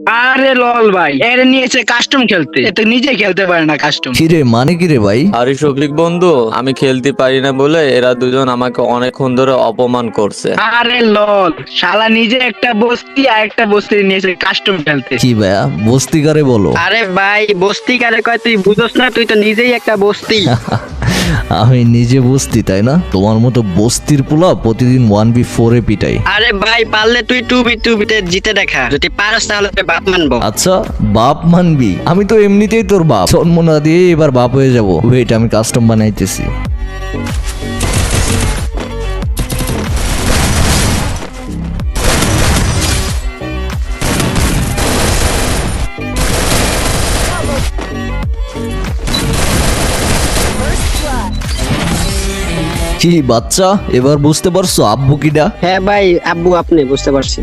আরে লল ভাই, এর নিয়েছে কাস্টম খেলতে, এ তো নিজে খেলতে পারে না কাস্টম। কিরে মানে কিরে ভাই? আরে শফিক বন্ধু, আমি খেলতে পারি না বলে এরা দুজন আমাকে অনেকক্ষণ ধরে অপমান করছে। আরে লল, শালা নিজে একটা বস্তি আর একটা বস্তি নিয়েছে কাস্টম খেলতে। কি ভাইয়া বস্তিকারে বলো? আরে ভাই, বস্তি কারে কয় তুই বুঝোস না? তুই তো নিজেই একটা বস্তি। আমি নিজে বস্তি তাই না? তোমার মতো বস্তির পোলা প্রতিদিন 1v4 এ পিটাই। আরে ভাই, পারলে তুই 2v2 জিতে দেখা, যদি পারস তাহলে তুই বাপ মানবো। আচ্ছা বাপ মানবি? আমি তো এমনিতেই তোর বাপ, জন্ম না দিয়ে এবার বাপ হয়ে যাব। ওয়েট, আমি কাস্টম বানাইতেছি। কি বাচ্চা, এবার বুঝতে পারছো আব্বু কিডা? হ্যাঁ ভাই, আব্বু আপনি, বুঝতে পারছি।